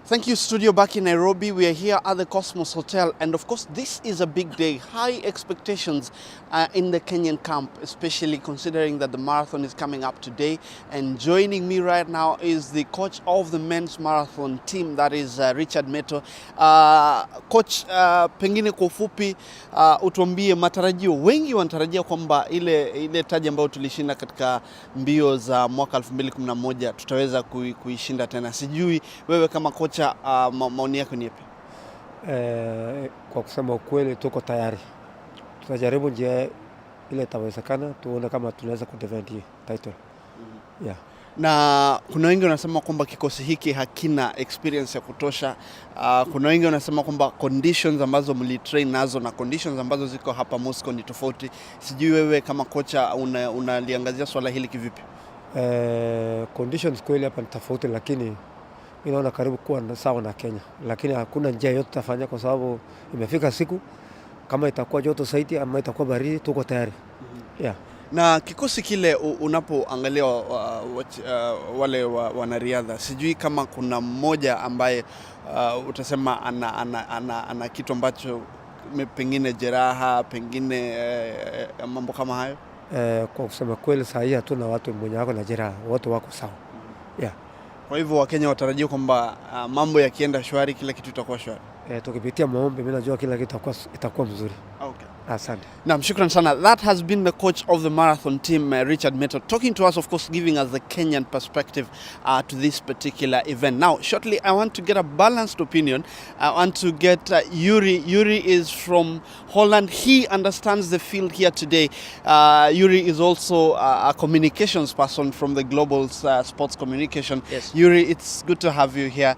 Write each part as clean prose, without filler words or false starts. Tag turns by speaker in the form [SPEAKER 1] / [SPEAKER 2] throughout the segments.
[SPEAKER 1] Thank you, studio back in Nairobi. We are here at the Cosmos Hotel, and of course, this is a big day. High expectations in the Kenyan camp, especially considering that the marathon is coming up today. And joining me right now is the coach of the men's marathon team, that is Richard Meto. Coach, pengine kwa ufupi utuambie matarajio. Wengi wanatarajia kwamba ile taji ambayo tulishinda katika mbio za mwaka 2011 tutaweza kuishinda tena. Sijui wewe kama coach maoni yako ni yapi?
[SPEAKER 2] Kwa kusema ukweli tuko tayari. Tutajaribu njia ile itawezekana, tuone kama tunaweza kudefend hii title. Yeah.
[SPEAKER 1] Na kuna wengi wanasema kwamba kikosi hiki hakina experience ya kutosha. Kuna wengi wanasema kwamba conditions ambazo mlitrain nazo na conditions ambazo ziko hapa Moscow ni tofauti. Sijui wewe kama kocha unaliangazia swala hili kivipi?
[SPEAKER 2] Conditions kweli hapa ni tofauti, lakini inaona karibu kuwa sawa na Kenya, lakini hakuna njia yote tutafanya kwa sababu imefika siku kama itakuwa joto zaidi ama itakuwa baridi, tuko tayari. Yeah.
[SPEAKER 1] Na kikosi kile unapoangalia wale wanariadha, sijui kama kuna mmoja ambaye utasema ana kitu ambacho pengine jeraha, pengine mambo kama hayo?
[SPEAKER 2] Kwa kusema kweli saa hii hatuna watu mmoja wako na jeraha, wote wako sawa. Yeah.
[SPEAKER 1] Kwa hivyo Wakenya watarajia kwamba mambo yakienda shwari kila kitu itakuwa shwari.
[SPEAKER 2] Tukipitia maombi mimi najua kila kitu itakuwa mzuri.
[SPEAKER 1] Okay.
[SPEAKER 2] Asante.
[SPEAKER 1] Naam, shukran sana. That has been the coach of the marathon team, Richard Meto, talking to us, of course, giving us the Kenyan perspective to this particular event. Now, shortly, I want to get a balanced opinion. I want to get Yuri. Yuri is from Holland. He understands the field here today. Yuri is also a communications person from the Global Sports Communication.
[SPEAKER 3] Yes.
[SPEAKER 1] Yuri, it's good to have you here.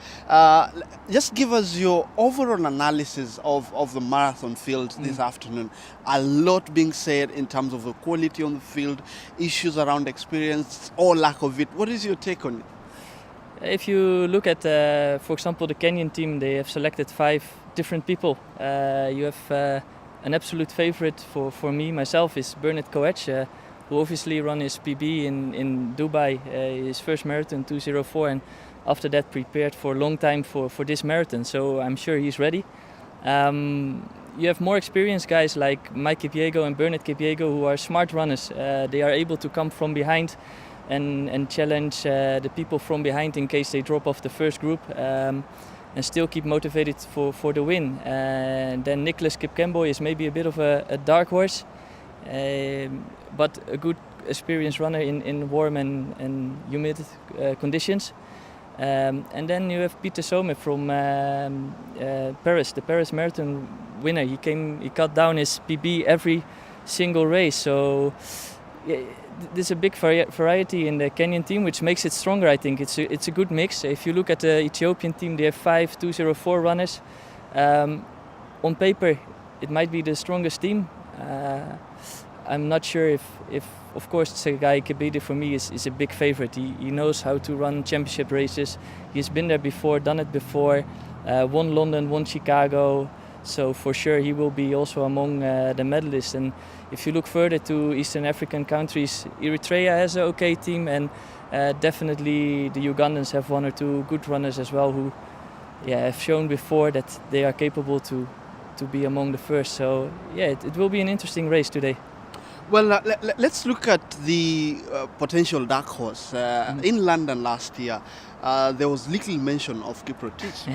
[SPEAKER 1] Just give us your overall analysis of the marathon field this afternoon. A lot being said in terms of the quality on the field, issues around experience or lack of it. What is your take on it?
[SPEAKER 3] If you look at, for example, the Kenyan team, they have selected 5 different people. You have an absolute favorite for me, myself, is Bernard Koech, who obviously ran his PB in Dubai, his first marathon, 2:04, and after that prepared for a long time for this marathon. So I'm sure he's ready. You have more experienced guys like Mike Kipyego and Bernard Kipyego, who are smart runners. They are able to come from behind and challenge the people from behind in case they drop off the first group, and still keep motivated for the win. And then Nicholas Kipkemboy is maybe a bit of a dark horse, but a good experienced runner in warm and humid conditions. And then you have Peter Some from Paris, the Paris Marathon winner. He cut down his PB every single race. So there's a big variety in the Kenyan team, which makes it stronger. I think it's a good mix. If you look at the Ethiopian team, they have 5 2:04 runners. On paper, it might be the strongest team. I'm not sure if of course, Sergei Kebede for me is a big favorite. He knows how to run championship races. He's been there before, done it before, won London, won Chicago. So for sure he will be also among the medalists. And if you look further to Eastern African countries, Eritrea has an okay team, and definitely the Ugandans have 1 or 2 good runners as well, who have shown before that they are capable to be among the first. So it will be an interesting race today.
[SPEAKER 1] Well, let's look at the potential dark horse. In London last year, there was little mention of Kiprotich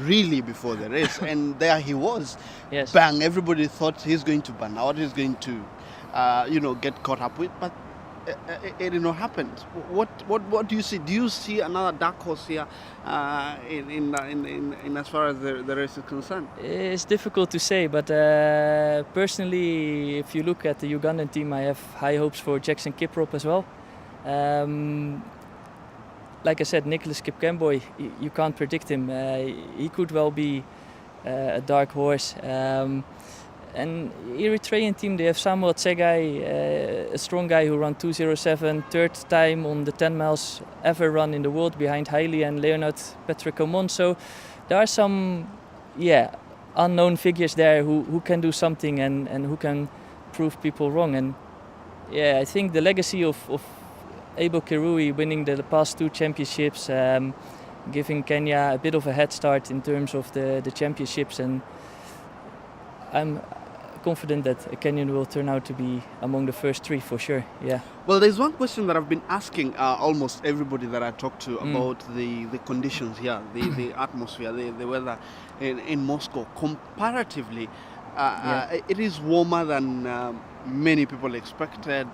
[SPEAKER 1] really before the race, and there he was.
[SPEAKER 3] Yes.
[SPEAKER 1] Bang! Everybody thought he's going to burn out, he's going to, get caught up with, but it did not happen. What do you see? Do you see another dark horse here in as far as the race is concerned?
[SPEAKER 3] It's difficult to say, but personally, if you look at the Ugandan team, I have high hopes for Jackson Kiprop as well. Like I said, Nicholas Kipkemboy, you can't predict him. He could well be a dark horse. And Eritrean team, they have Samuel Tsegai, a strong guy who ran 2:07, 3rd time on the 10 miles ever run in the world behind Haile and Leonard Petrikomon. So there are some unknown figures there who can do something and who can prove people wrong. And I think the legacy of Abel Kirui winning the past 2 championships, giving Kenya a bit of a head start in terms of the championships, and I'm confident that Kenyan will turn out to be among the first three for sure. Yeah.
[SPEAKER 1] Well, there's one question that I've been asking almost everybody that I talk to about the conditions here, the atmosphere, the weather in Moscow. Comparatively, it is warmer than many people expected.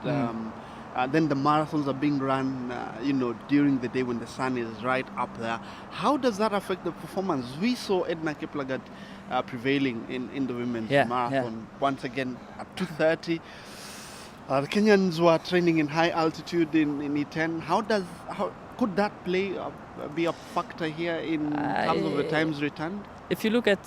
[SPEAKER 1] Then the marathons are being run, during the day when the sun is right up there. How does that affect the performance? We saw Edna Kiplagat prevailing in the women's marathon once again at 2:30. The Kenyans were training in high altitude in E10. How could that be a factor here in terms of the times returned?
[SPEAKER 3] If you look at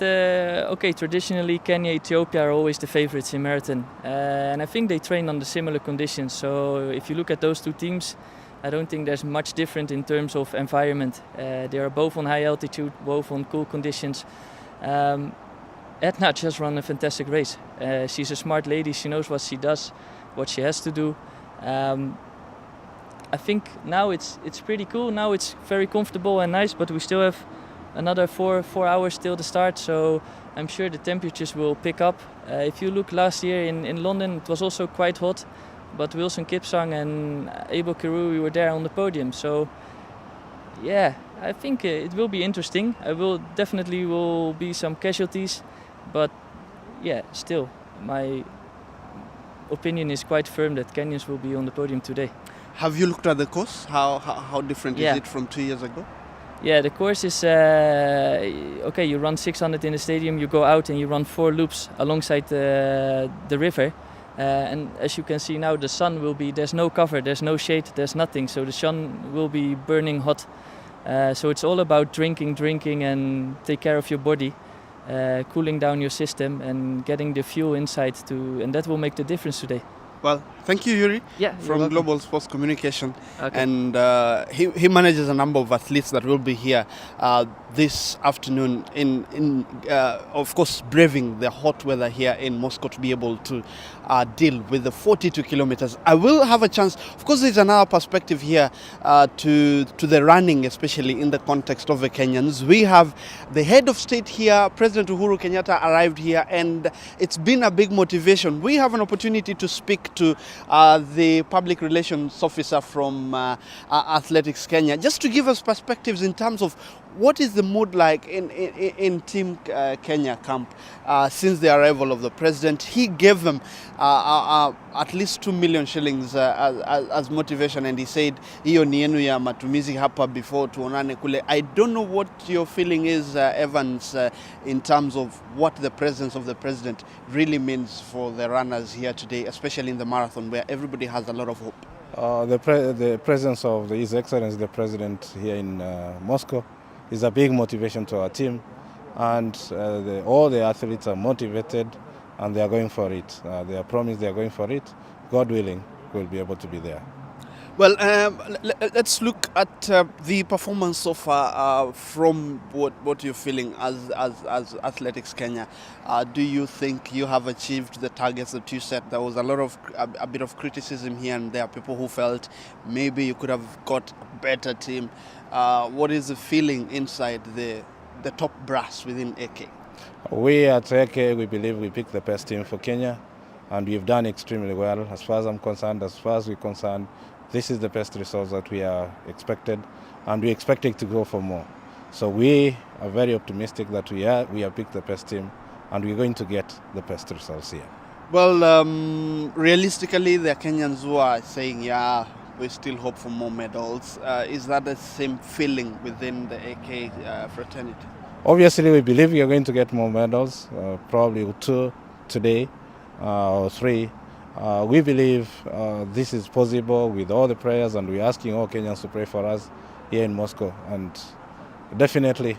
[SPEAKER 3] traditionally Kenya, Ethiopia are always the favorites in marathon, and I think they train under similar conditions. So if you look at those two teams, I don't think there's much different in terms of environment. They are both on high altitude, both on cool conditions. Edna just ran a fantastic race. She's a smart lady. She knows what she does, what she has to do. I think now it's pretty cool. Now it's very comfortable and nice, but we still have another four hours till the start, so I'm sure the temperatures will pick up. If you look last year in London, it was also quite hot, but Wilson Kipsang and Abel Kiru, we were there on the podium. So yeah, I think it will be interesting. Definitely will be some casualties, but yeah, still my opinion is quite firm that Kenyans will be on the podium today.
[SPEAKER 1] Have you looked at the course? How different is it from 2 years ago?
[SPEAKER 3] Yeah, the course is you run 600 in the stadium, you go out and you run 4 loops alongside the river. And as you can see now, the sun there's no cover, there's no shade, there's nothing. So the sun will be burning hot. So it's all about drinking and take care of your body, cooling down your system and getting the fuel inside and that will make the difference today.
[SPEAKER 1] Well, thank you, Yuri, from Global Sports Communication. Okay. And he manages a number of athletes that will be here this afternoon of course, braving the hot weather here in Moscow to be able to deal with the 42 kilometers. I will have a chance. Of course, there's another perspective here to the running, especially in the context of the Kenyans. We have the head of state here, President Uhuru Kenyatta, arrived here, and it's been a big motivation. We have an opportunity to speak to the public relations officer from Athletics Kenya, just to give us perspectives in terms of what is the mood like in Team Kenya camp since the arrival of the president. He gave them at least 2 million shillings as motivation, and he said, hiyo ni yenu ya matumizi hapa before tuonane kule. I don't know what your feeling is, Evans, in terms of what the presence of the president really means for the runners here today, especially in the marathon where everybody has a lot of hope.
[SPEAKER 4] The presence of His Excellency the President here in Moscow is a big motivation to our team, and all the athletes are motivated and they are going for it. They are promised they are going for it. God willing, we'll be able to be there.
[SPEAKER 1] Well, let's look at the performance so far from what you're feeling as Athletics Kenya. Do you think you have achieved the targets that you set? There was a bit of criticism here and there. People who felt maybe you could have got a better team. What is the feeling inside the top brass within AK?
[SPEAKER 4] We at AK, we believe we picked the best team for Kenya, and we've done extremely well. As far as I'm concerned, as far as we're concerned, this is the best results that we are expected, and we're expecting to go for more. So we are very optimistic that we have picked the best team, and we're going to get the best results here.
[SPEAKER 1] Well, realistically, there are Kenyans who are saying, we still hope for more medals. Is that the same feeling within the AK fraternity?
[SPEAKER 4] Obviously, we believe we are going to get more medals, probably 2 today or 3. We believe this is possible with all the prayers, and we're asking all Kenyans to pray for us here in Moscow, and definitely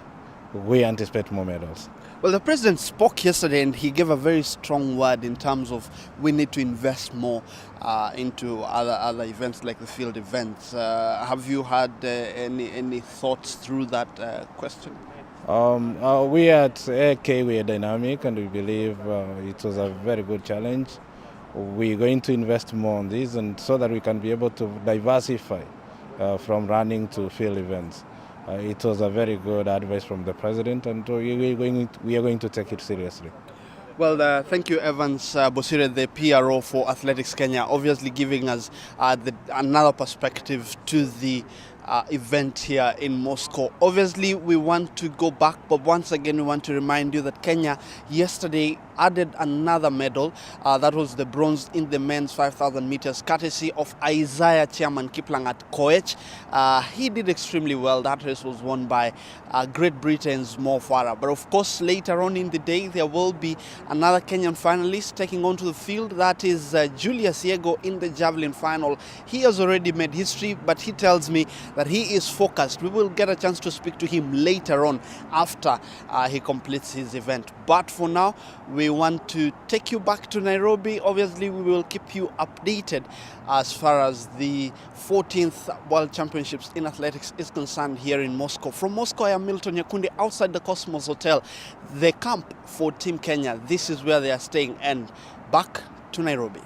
[SPEAKER 4] we anticipate more medals.
[SPEAKER 1] Well, the president spoke yesterday and he gave a very strong word in terms of we need to invest more into other events like the field events. Have you had any thoughts through that question?
[SPEAKER 4] We at AK, we are dynamic, and we believe it was a very good challenge. We're going to invest more on this, and so that we can be able to diversify from running to field events. It was a very good advice from the president, and we are going to take it seriously.
[SPEAKER 1] Well, thank you, Evans Bosire, the PRO for Athletics Kenya, obviously giving us another perspective to the event here in Moscow. Obviously, we want to go back, but once again, we want to remind you that Kenya yesterday added another medal. That was the bronze in the men's 5,000 meters, courtesy of Isaiah Chairman Kiplangat Koech. He did extremely well. That race was won by Great Britain's Mo Farah. But of course, later on in the day, there will be another Kenyan finalist taking onto the field. That is Julius Yego in the javelin final. He has already made history, but he tells me that he is focused. We will get a chance to speak to him later on after he completes his event. But for now, we want to take you back to Nairobi. Obviously, we will keep you updated as far as the 14th World Championships in Athletics is concerned here in Moscow. From Moscow, I am Milton Nyakundi outside the Cosmos Hotel, the camp for Team Kenya. This is where they are staying, and back to Nairobi.